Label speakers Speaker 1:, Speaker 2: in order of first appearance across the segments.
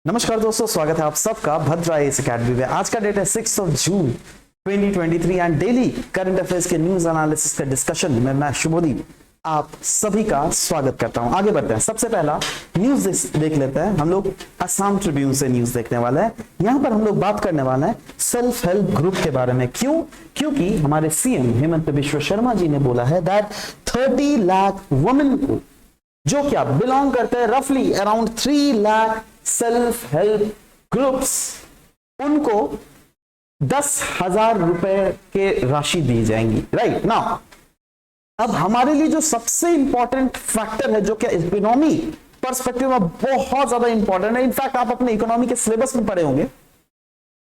Speaker 1: नमस्कार दोस्तों, स्वागत है आप सबका भद्रा एस अकेडमी में। आज का डेट है 6 जून 2023 एंड डेली करंट अफेयर्स के न्यूज एनालिसिस का डिस्कशन में मैं शुभदीप आप सभी का स्वागत करता हूं। आगे बढ़ते हैं। सबसे पहला न्यूज देख लेते हैं। हम लोग असम ट्रिब्यून से न्यूज देखने वाले हैं। यहां पर हम लोग बात करने वाले हैं सेल्फ हेल्प ग्रुप के बारे में। क्यों? क्योंकि हमारे सीएम हेमंत बिश्व शर्मा जी ने बोला है दैट 30 लाख वुमेन को जो क्या बिलोंग करते हैं रफली around 3 lakh self help groups, उनको 10,000 रुपए के राशि दी जाएंगी। राइट नाउ, अब हमारे लिए जो सबसे इंपॉर्टेंट फैक्टर है, जो कि इकोनॉमी पर्सपेक्टिव में बहुत ज्यादा इंपॉर्टेंट है, इनफैक्ट आप अपने इकोनॉमी के सिलेबस में पढ़े होंगे,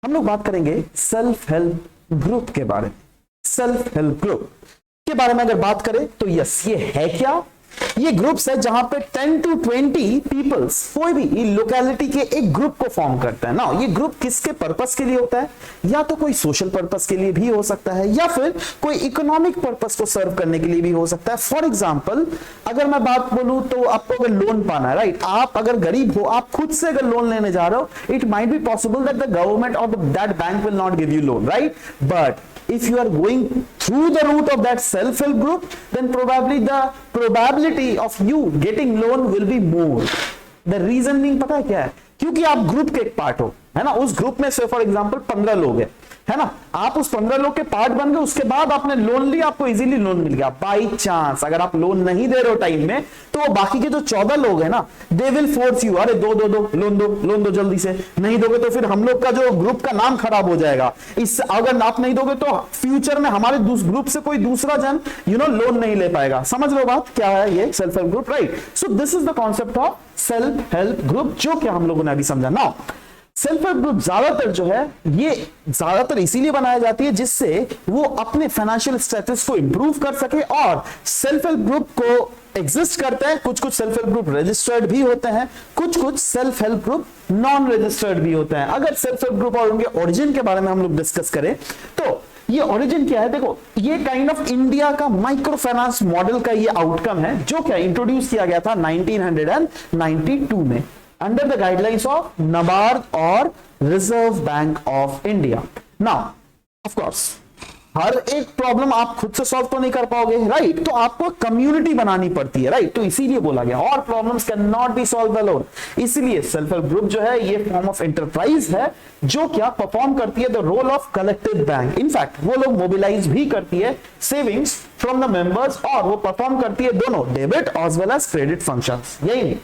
Speaker 1: हम लोग बात करेंगे सेल्फ हेल्प ग्रुप के बारे में। सेल्फ हेल्प ग्रुप के बारे में अगर बात करें तो यस, ये है क्या? ये ग्रुप्स है जहां पे 10 to 20 पीपल्स कोई भी लोकेलिटी के एक ग्रुप को फॉर्म करता है ना। ये ग्रुप किसके पर्पस के लिए होता है? या तो कोई सोशल पर्पस के लिए भी हो सकता है, या फिर कोई इकोनॉमिक पर्पस को सर्व करने के लिए भी हो सकता है। फॉर एग्जांपल, अगर मैं बात बोलूं तो आपको अगर लोन पाना है, राइट, आप अगर गरीब हो, आप खुद से अगर लोन लेने जा रहे हो, it might be possible that the government और that bank will not give you loan, right, but if you are going through the route of that self-help group, then probably the probability of you getting loan will be more. The reason being पता है क्या है? क्योंकि आप group के एक part हो, है ना। उस ग्रुप में से फॉर एग्जांपल 15 लोग हैं, है ना। आप उस 15 लोग के पार्ट बन गए, उसके बाद आपने लोन लिया, आपको इजीली लोन मिल गया। बाई चांस अगर आप लोन नहीं दे रहे हो टाइम में, तो बाकी के जो 14 लोग हैं ना, दे विल फोर्स यू, अरे दो लोन दो जल्दी से, नहीं दोगे तो फिर हम लोग का जो ग्रुप का नाम खराब हो जाएगा। इससे अगर आप नहीं दोगे तो फ्यूचर में हमारे ग्रुप से कोई दूसरा जन लोन नहीं ले पाएगा। समझ लो बात क्या है ये self help group, right. So this is the concept of self help group, जो कि हम लोगों ने अभी समझा। नाउ सेल्फ हेल्प ग्रुप ज्यादातर जो है, ये ज्यादातर इसीलिए बनाया जाती है जिससे वो अपने फाइनेंशियल स्टेटस को इंप्रूव कर सके। और सेल्फ हेल्प ग्रुप को एग्जिस्ट करते हैं, कुछ सेल्फ हेल्प ग्रुप रजिस्टर्ड भी होते हैं, कुछ self help group non registered भी होते हैं। अगर सेल्फ हेल्प ग्रुप और उनके ओरिजिन के बारे में हम लोग डिस्कस करें तो ये ओरिजिन क्या है? देखो, ये काइंड ऑफ इंडिया का माइक्रो फाइनेंस मॉडल का ये आउटकम है, जो क्या इंट्रोड्यूस किया गया था 1992 में under the guidelines of NABARD और Reserve Bank of India. Now of course हर एक प्रॉब्लम आप खुद से सॉल्व तो नहीं कर पाओगे, राइट, तो आपको कम्युनिटी बनानी पड़ती है, राइट। तो इसीलिए बोला गया और problems can not be solve alone. इसलिए सेल्फ हेल्प ग्रुप जो है ये फॉर्म ऑफ एंटरप्राइज है, जो क्या परफॉर्म करती है the role of collective bank. In fact वो लोग मोबिलाइज भी करती है सेविंग्स फ्रॉम द मेंबर्स, और वो परफॉर्म करती है दोनों debit as well as credit functions. यही नहीं,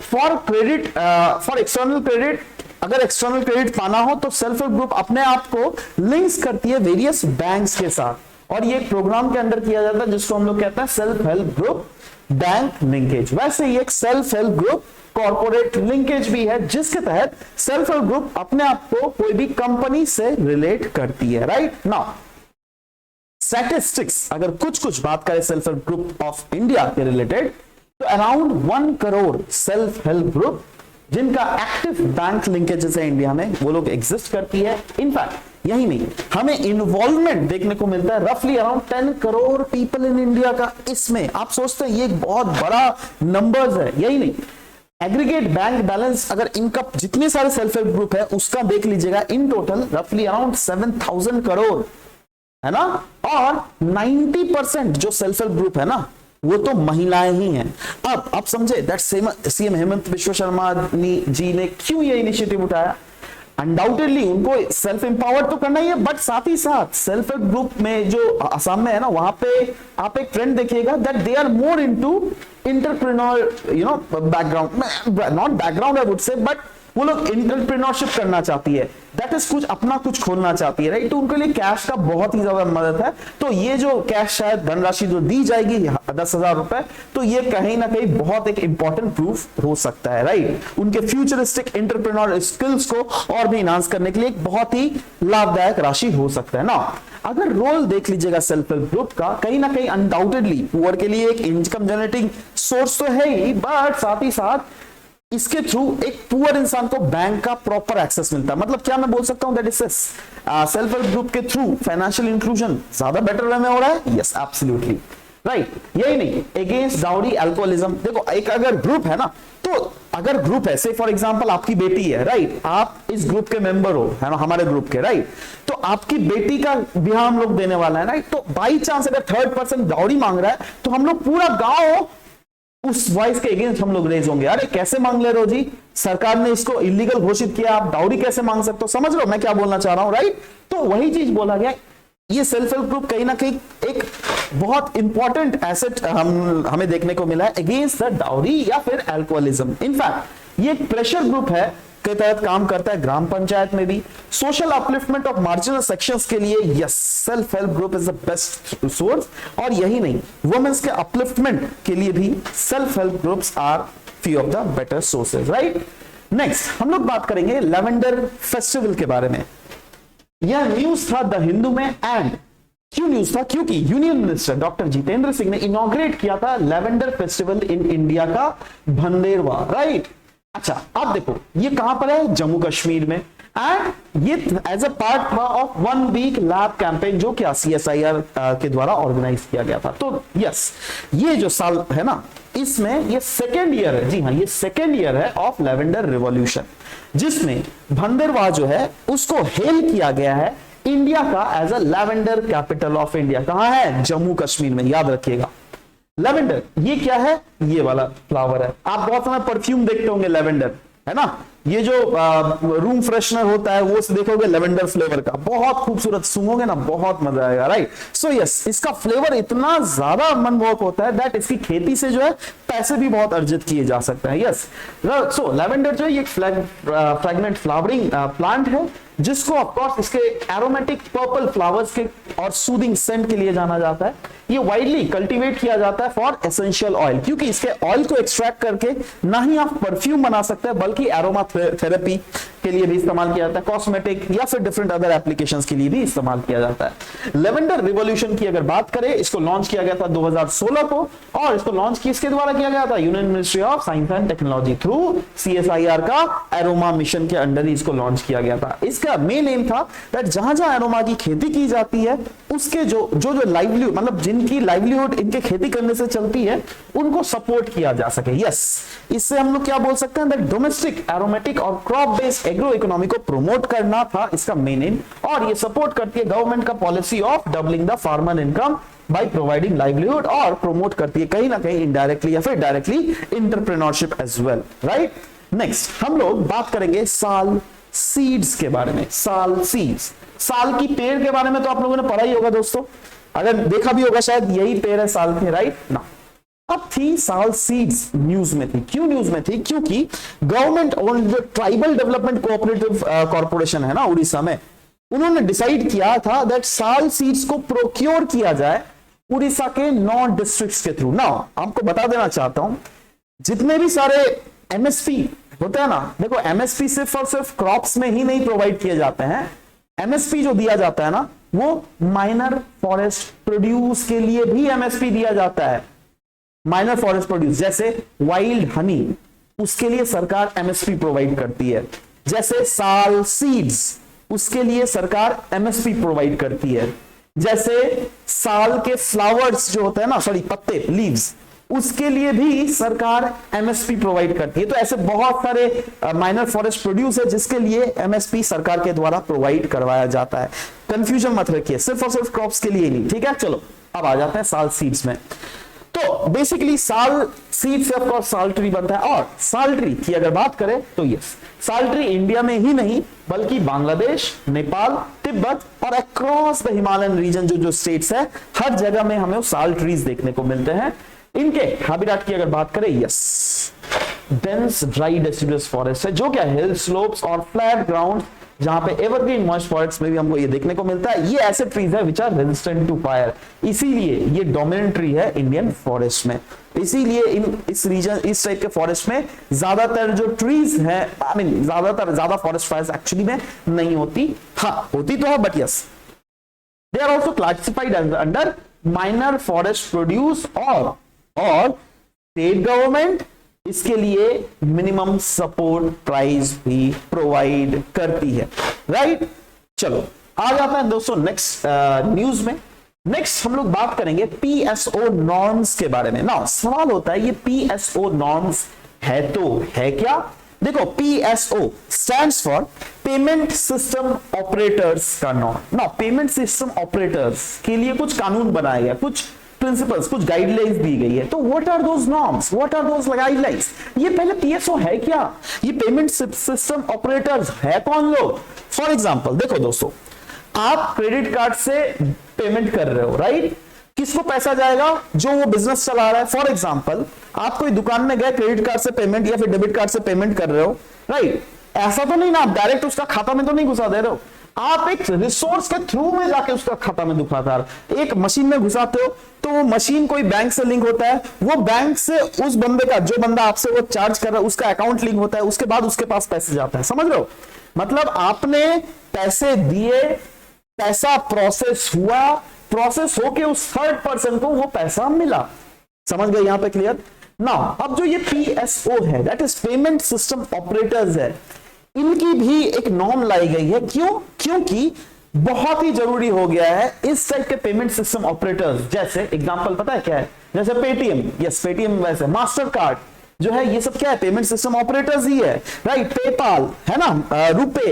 Speaker 1: for credit, for external credit, अगर एक्सटर्नल क्रेडिट पाना हो तो सेल्फ हेल्प ग्रुप अपने आप को लिंक्स करती है वेरियस बैंक्स के साथ, और ये एक प्रोग्राम के अंदर किया जाता है जिसको हम लोग कहते हैं self help group bank linkage. वैसे ये एक self help group corporate linkage भी है, जिसके तहत सेल्फ हेल्प ग्रुप अपने आप को कोई भी कंपनी से रिलेट करती है, राइट। नाउ स्टैटिस्टिक्स अगर कुछ बात करें self help group of India के रिलेटेड, तो around 1 crore self help group जिनका एक्टिव बैंक लिंकेजेस है इंडिया में, वो लोग एग्जिस्ट करती है। इनफैक्ट यही नहीं, हमें इन्वॉल्वमेंट देखने को मिलता है रफली around 10 crore people in India का इसमें। आप सोचते हैं ये एक बहुत बड़ा नंबर्स है, यही नहीं, एग्रीगेट बैंक बैलेंस अगर इनका जितने सारे सेल्फ हेल्प ग्रुप है उसका देख लीजिएगा, इन टोटल रफली अराउंड 7,000 करोड़, है ना। और 90% जो सेल्फ हेल्प ग्रुप है ना, वो तो महिलाएं ही हैं। अब आप समझे दैट सीएम हेमंत बिश्व शर्मा जी ने क्यों ये इनिशिएटिव उठाया। अनडाउटेडली उनको सेल्फ एम्पावर्ड तो करना ही है, बट साथ ही साथ सेल्फ हेल्प ग्रुप में जो असम में है ना, वहां पे आप एक ट्रेंड देखिएगा that they are more into entrepreneur background, not background I would say, but वो लोग एंटरप्रेन्योरशिप करना चाहती है, दैट इज कुछ अपना कुछ खोलना चाहती है, राइट। तो उनके लिए कैश का बहुत ही ज्यादा मदद है। तो ये जो कैश शायद धनराशि जो दी जाएगी 10,000 रुपए, तो ये कहीं ना कहीं बहुत एक इंपॉर्टेंट प्रूफ हो सकता है, राइट। उनके फ्यूचरिस्टिक एंटरप्रेन्योर स्किल्स को और भी इनहांस करने के लिए एक बहुत ही लाभदायक राशि हो सकता है ना। अगर रोल देख लीजिएगा सेल्फ हेल्प ग्रुप का, कहीं ना कहीं अनडाउटेडली पुअर के लिए एक इनकम जनरेटिंग सोर्स तो है ही, बट साथ ही साथ इसके थ्रू एक पुअर इंसान को बैंक का प्रॉपर एक्सेस मिलता है। मतलब क्या मैं बोल सकता हूं that is self help group के थ्रू फाइनेंशियल इंक्लूजन ज्यादा बेटर वे में हो रहा है। Yes absolutely, right. यही नहीं, अगेंस्ट डाउरी अल्कोहलिज्म, देखो एक अगर ग्रुप है ना, तो तो अगर ग्रुप है, से फॉर एग्जांपल आपकी बेटी है, राइट, आप इस ग्रुप के मेंबर हो, है ना, हमारे ग्रुप के, राइट, तो आपकी बेटी का ब्याह हम लोग देने वाला है, राइट, तो बाई चांस अगर थर्ड पर्सन दावड़ी मांग रहा है तो हम लोग पूरा गांव उस वॉइस के अगेंस्ट हम लोग रेज होंगे, अरे कैसे मांग ले रहे हो जी, सरकार ने इसको इलीगल घोषित किया, आप दावड़ी कैसे मांग सकते हो। समझ लो मैं क्या बोलना चाह रहा हूं, राइट। तो वही चीज बोला गया, ये सेल्फ हेल्प ग्रुप कहीं ना कहीं एक बहुत इंपॉर्टेंट एसेट हमें देखने को मिला है अगेंस्ट द डाउरी या फिर अल्कोहलिज्म। इनफैक्ट ये एक प्रेशर ग्रुप है के तहत काम करता है ग्राम पंचायत में भी। Social upliftment of marginal sections के लिए yes, self help group is the best source. और यही नहीं, वुमेन्स के अपलिफ्टमेंट के लिए भी self help groups are few of the better sources, right. Next हम लोग बात करेंगे लेवेंडर फेस्टिवल के बारे में। यह न्यूज था द हिंदू में, एंड क्यों न्यूज था, क्योंकि union minister doctor Jitendra Singh ने इनॉग्रेट किया था लेवेंडर फेस्टिवल इन इंडिया का भंडेरवा, राइट। अच्छा आप देखो ये कहां पर है, जम्मू कश्मीर में, एंड ये as a part of 1 week lab campaign जो कि CSIR के द्वारा ऑर्गेनाइज किया गया था। तो यस, ये जो साल है ना, इसमें ये सेकेंड ईयर है, जी हाँ, ये सेकेंड ईयर है ऑफ लेवेंडर रिवॉल्यूशन, जिसमें भंडेरवा जो है उसको हेल किया गया है इंडिया का as a lavender capital of India. कहां है, जम्मू कश्मीर में, याद रखिएगा। लेवेंडर ये क्या है, ये वाला फ्लावर है। आप बहुत समय परफ्यूम देखते होंगे लेवेंडर, है ना, ये जो रूम फ्रेशनर होता है वो देखोगे लेवेंडर फ्लेवर का, बहुत खूबसूरत, सूंघोगे ना बहुत मजा आएगा, राइट। सो यस, इसका फ्लेवर इतना ज्यादा मनमोहक होता है दैट इसकी खेती से जो है पैसे भी बहुत अर्जित किए जा सकते हैं। यस, सो लेवेंडर जो है ये फ्रेगनेंट फ्लावरिंग प्लांट है, जिसको ऑफकोर्स इसके एरोमेटिक पर्पल फ्लावर्स के और सूदिंग सेंट के लिए जाना जाता है। ये वाइडली कल्टीवेट किया जाता है फॉर एसेंशियल ऑयल, क्योंकि इसके ऑयल को एक्सट्रैक्ट करके ना ही आप परफ्यूम बना सकते हैं बल्कि एरोमा थेरेपी के लिए भी इस्तेमाल किया जाता है, कॉस्मेटिक या फिर डिफरेंट अदर एप्लीकेशंस के लिए भी इस्तेमाल किया जाता है। लेवेंडर रिवॉल्यूशन की अगर बात करें, इसको लॉन्च किया गया था 2016 को, और इसको लॉन्च किसके द्वारा किया गया था, union ministry of science and technology through CSIR का एरोमा मिशन के अंडर ही इसको लॉन्च किया गया था। इसका मेन एम था दैट जहां जहां एरोमा की खेती की जाती है उसके जो लाइवलीहुड, मतलब जिनकी लाइवलीहुड इनके खेती करने से चलती है, उनको सपोर्ट किया जा सके। यस, इससे हम लोग क्या बोल सकते हैं दैट डोमेस्टिक एरोमेटिक और क्रॉप बेस्ड एग्रो इकोनॉमी को प्रमोट करना था इसका मेन एम, और ये सपोर्ट करती है गवर्नमेंट का policy of doubling the farmer income by providing livelihood, और प्रमोट करती है कहीं ना कहीं इनडायरेक्टली या फिर directly entrepreneurship as well, right. Next हम लोग बात करेंगे साल सीड्स के बारे में। साल सीड्स, साल की पेड़ के बारे में तो आप लोगों ने पढ़ा ही होगा दोस्तों, अगर देखा भी होगा शायद यही पेड़ है साल के, राइट ना। अब थी साल सीड्स न्यूज में थी, क्यों न्यूज में थी, क्योंकि गवर्नमेंट और जो ट्राइबल डेवलपमेंट कोऑपरेटिव कॉर्पोरेशन है ना उड़ीसा में, उन्होंने डिसाइड किया था दैट साल सीड्स को प्रोक्योर किया जाए उड़ीसा के 9 डिस्ट्रिक्ट्स के थ्रू। नाउ आपको बता देना चाहता हूं, जितने भी सारे MSP होता है ना, देखो MSP सिर्फ और सिर्फ क्रॉप्स में ही नहीं प्रोवाइड किए जाते हैं। MSP जो दिया जाता है ना, वो माइनर फॉरेस्ट प्रोड्यूस के लिए भी MSP दिया जाता है। माइनर फॉरेस्ट प्रोड्यूस जैसे वाइल्ड हनी, उसके लिए सरकार MSP प्रोवाइड करती है। जैसे साल सीड्स, उसके लिए सरकार MSP प्रोवाइड करती है। जैसे साल के फ्लावर्स जो होते हैं ना, सॉरी पत्ते, लीव्स, उसके लिए भी सरकार MSP प्रोवाइड करती है। तो ऐसे बहुत सारे माइनर फॉरेस्ट प्रोड्यूस है जिसके लिए MSP सरकार के द्वारा प्रोवाइड करवाया जाता है। कंफ्यूजन मत रखिए, सिर्फ और सिर्फ क्रॉप्स के लिए ही नहीं, ठीक है। चलो अब आ जाते हैं साल सीड्स में। तो बेसिकली साल सीड से ऑफकोर्स साल ट्री बनता है, और साल ट्री की अगर बात करें तो यस, साल ट्री इंडिया में ही नहीं बल्कि बांग्लादेश, नेपाल, तिब्बत और अक्रॉस द हिमालयन रीजन जो स्टेट्स है, हर जगह में हमें साल ट्रीज देखने को मिलते हैं। इनके हैबिटेट की अगर बात करें, yes, dense dry deciduous forest है, जो क्या हिल स्लोप्स और फ्लैट ग्राउंड, जहां पे एवरग्रीन मॉइस्ट फॉरेस्ट में भी हमको ये देखने को मिलता है। ये ऐसे ट्रीज है which are resistant to fire, इसीलिए ये डोमिनेंट ट्री है इंडियन फॉरेस्ट में। इसीलिए इस रीजन, इस टाइप के फॉरेस्ट में ज्यादातर जो ट्रीज है, आई मीन ज्यादा फॉरेस्ट फायर्स एक्चुअली में नहीं होती, हाँ होती तो है, but yes they are also classified under minor forest produce, और स्टेट गवर्नमेंट इसके लिए मिनिमम सपोर्ट प्राइस भी प्रोवाइड करती है, राइट। चलो आ जाता है दोस्तों नेक्स्ट न्यूज में। नेक्स्ट हम लोग बात करेंगे PSO नॉर्म्स के बारे में। ना सवाल होता है ये PSO नॉर्म्स है तो है क्या? देखो PSO stands for payment system operators का नाम। पेमेंट सिस्टम ऑपरेटर्स के लिए कुछ कानून बनाया गया, कुछ प्रिंसिपल्स, कुछ गाइडलाइंस दी गई है। तो what are those norms, what are those guidelines? ये पहले PSO है क्या? ये पेमेंट सिस्टम ऑपरेटर्स है कौन लोग? फॉर एग्जांपल देखो दोस्तों, आप क्रेडिट कार्ड से पेमेंट कर रहे हो, राइट? किसको पैसा जाएगा? जो वो बिजनेस चला रहा है। फॉर एग्जांपल आप कोई दुकान में गए, क्रेडिट कार्ड से पेमेंट या फिर डेबिट कार्ड से पेमेंट कर रहे हो, राइट? ऐसा तो नहीं ना, आप डायरेक्ट उसका खाता में तो नहीं घुसा दे रहे हो, आप एक रिसोर्स के थ्रू में जाके उसका खाता में घुसाता है। एक मशीन में घुसाते हो तो वो मशीन कोई बैंक से लिंक होता है, वो बैंक से उस बंदे का, जो बंदा आपसे वो चार्ज कर रहा है, उसका अकाउंट लिंक होता है, उसके बाद उसके पास पैसे जाता है। समझ रहे हो? मतलब आपने पैसे दिए, पैसा प्रोसेस हुआ, प्रोसेस होके उस थर्ड पर्सन को वो पैसा मिला। समझ गए यहां पे? क्लियर? नाउ अब जो ये PSO है, that is payment system operators है, इनकी भी एक नॉर्म लाई गई है। क्यों? क्योंकि बहुत ही जरूरी हो गया है इस टाइप के पेमेंट सिस्टम ऑपरेटर्स। जैसे एग्जांपल पता है क्या है? जैसे पेटीएम, यस पेटीएम, वैसे मास्टर कार्ड जो है, ये सब क्या है? पेमेंट सिस्टम ऑपरेटर्स ही है, राइट? पेपाल है ना, रुपे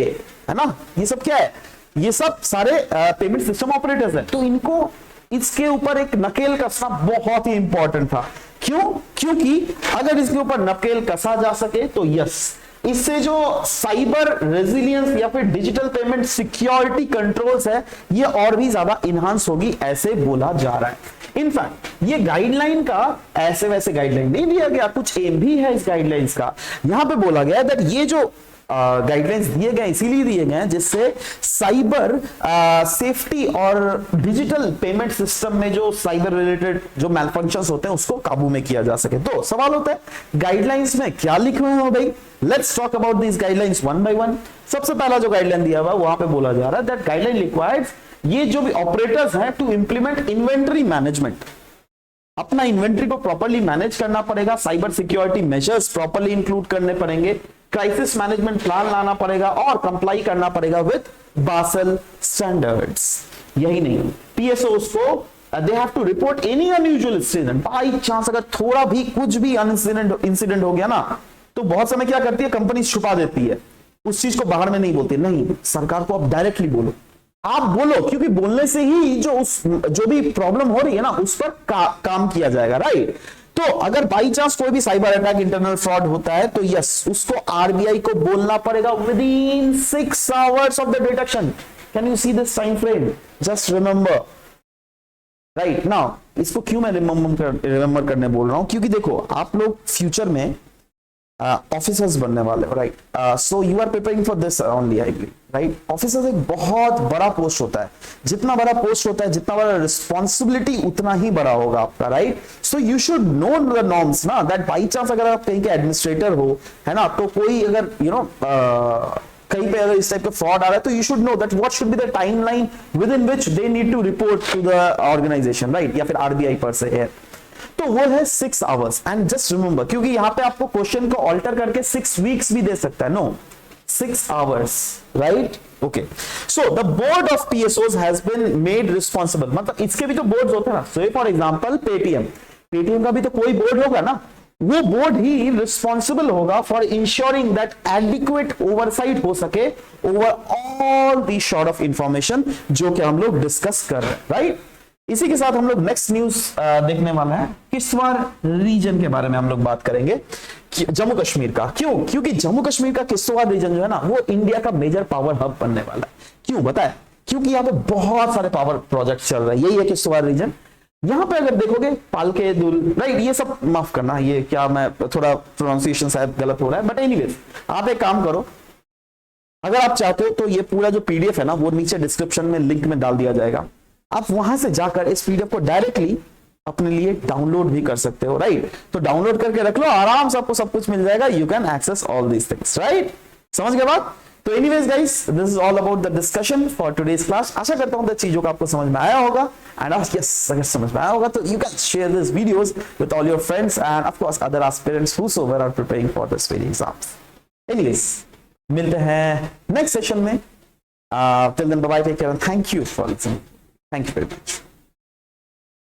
Speaker 1: है ना, ये सब क्या है? ये सब सारे पेमेंट सिस्टम ऑपरेटर्स है। तो इनको इसके ऊपर एक नकेल कसना बहुत ही इंपॉर्टेंट था। क्यों? क्योंकि अगर इसके ऊपर नकेल कसा जा सके तो यस, इससे जो साइबर रेजिलियंस या फिर डिजिटल पेमेंट सिक्योरिटी कंट्रोल्स है, ये और भी ज्यादा इनहांस होगी, ऐसे बोला जा रहा है। इनफैक्ट ये गाइडलाइन का ऐसे वैसे गाइडलाइन नहीं दिया गया, कुछ एम भी है इस गाइडलाइंस का। यहां पे बोला गया दैट ये जो गाइडलाइंस दिए गए इसीलिए दिए गए हैं जिससे साइबर सेफ्टी और डिजिटल पेमेंट सिस्टम में जो साइबर रिलेटेड जो मैलफंक्शंस होते हैं उसको काबू में किया जा सके। तो सवाल होता है गाइडलाइंस में क्या लिखे हुए हो भाई? Let's talk about this guidelines one by one. सबसे पहला जो गाइडलाइन दिया हुआ वहां पे बोला जा रहा है दैट गाइडलाइन रिक्वायर्स ये जो भी ऑपरेटर्स हैं टू इंप्लीमेंट इन्वेंटरी मैनेजमेंट, अपना इन्वेंटरी को प्रॉपर्ली मैनेज करना पड़ेगा, cyber security measures properly include करने पड़ेंगे, क्राइसिस मैनेजमेंट प्लान लाना पड़ेगा और कंप्लाई करना पड़ेगा विद बासेल स्टैंडर्ड्स। यही नहीं, PSOs को they have to report any unusual incident. By chance अगर थोड़ा भी कुछ भी इंसिडेंट हो गया ना, तो बहुत समय क्या करती है कंपनी, छुपा देती है, उस चीज को बाहर में नहीं बोलती। नहीं, सरकार को आप डायरेक्टली बोलो, आप बोलो, क्योंकि बोलने से ही जो भी प्रॉब्लम हो रही है ना उस पर काम किया जाएगा, राइट? तो अगर बाई चांस कोई भी साइबर अटैक, इंटरनल फ्रॉड होता है तो यस, उसको RBI को बोलना पड़ेगा with in 6 hours of the detection. Can you see this time frame? Just remember, right? Now इसको क्यों मैं रिमेंबर करने बोल रहा हूं? क्योंकि देखो आप लोग फ्यूचर में ऑफिसर्स बनने वाले हो, right? So you are preparing for this only, I believe, right? Officers एक बहुत बड़ा पोस्ट होता है, जितना बड़ा पोस्ट होता है, जितना बड़ा रिस्पॉन्सिबिलिटी, उतना ही बड़ा होगा आपका, right? So you should know the norms ना, दैट बाई चांस अगर आप कहीं के एडमिनिस्ट्रेटर हो, है ना, तो कोई अगर कहीं पे अगर इस टाइप का फ्रॉड आ रहा है तो you should know that what should be the timeline within which they need to report to the organisation, right? या फिर RBI पर से है, तो वो है 6 hours। एंड जस्ट रिमेंबर, क्योंकि यहां पे आपको क्वेश्चन को ऑल्टर करके 6 weeks भी दे सकता है, no 6 hours, right? Okay, so the board of PSOs has been made responsible, मतलब इसके भी तो बोर्ड्स होते हैं ना। सो फॉर एग्जांपल पेटीएम का भी तो कोई बोर्ड होगा ना, वो बोर्ड ही रिस्पॉन्सिबल होगा for ensuring that adequate oversight हो सके over all the sort of information जो कि हम लोग डिस्कस कर रहे हैं, राइट? इसी के साथ हम लोग नेक्स्ट न्यूज देखने वाला है, किश्तवाड़ रीजन के बारे में हम लोग बात करेंगे, जम्मू कश्मीर का। क्यों? क्योंकि जम्मू कश्मीर का किश्तवाड़ रीजन जो है ना, वो इंडिया का मेजर पावर हब बनने वाला है। क्यों बताए? क्योंकि यहाँ पे बहुत सारे पावर प्रोजेक्ट चल रहे हैं, यही है किश्तवाड़ रीजन। यहाँ पे अगर देखोगे पालके दुल, राइट, ये सब माफ करना, ये क्या मैं थोड़ा प्रोनाउंसिएशन शायद गलत हो रहा है, बट एनीवेज आप एक काम करो, अगर आप चाहते हो तो ये पूरा जो PDF है ना, वो नीचे डिस्क्रिप्शन में लिंक में डाल दिया जाएगा, आप वहां से जाकर इस PDF को डायरेक्टली अपने लिए डाउनलोड भी कर सकते हो, राइट? तो डाउनलोड करके रख लो, आराम से आपको सब कुछ मिल जाएगा, you can access all these things, right? समझ गए बात? तो anyways guys, this is all about the discussion for today's class. आशा करता हूं चीजों का आपको समझ में आया होगा, एंड यस, अगर समझ में आया होगा तो you can share this videos with all your friends and of course other aspirants whosoever are preparing for this very exams. Anyways, मिलते हैं नेक्स्ट सेशन में। Till then, bye bye, take care, and thank you for listening. Thank you very much.